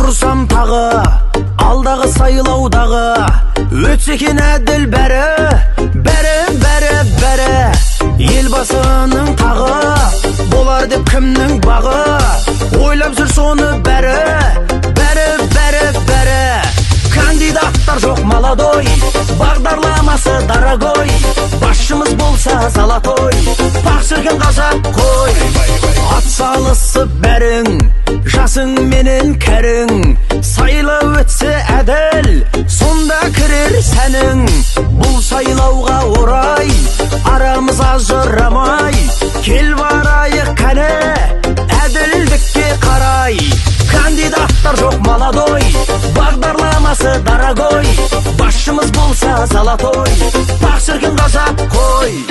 тұрсам тағы, алдағы сайлаудағы, өтсе екен әділ бәрі елбасының тағы, болар деп кімнің бағы, ойлап жүр соны бәрі кандидаттар жоқ молодой, бағдарламасы дорогой, басшымыз болса золотой, бақ жүрген ғажап қой. Атсалысып бәрің, жасың менен кәрің, сайлау өтсе әділ, сонда кірер сәнің. Бұл сайлауға орай, арамыз ажырамай, кел барайық кәне, әділдікке қарай. Кандидаттар жоқ молодой, бағдарламасы дорогой, басшымыз болса золотой, бақ шіркін ғажап қой.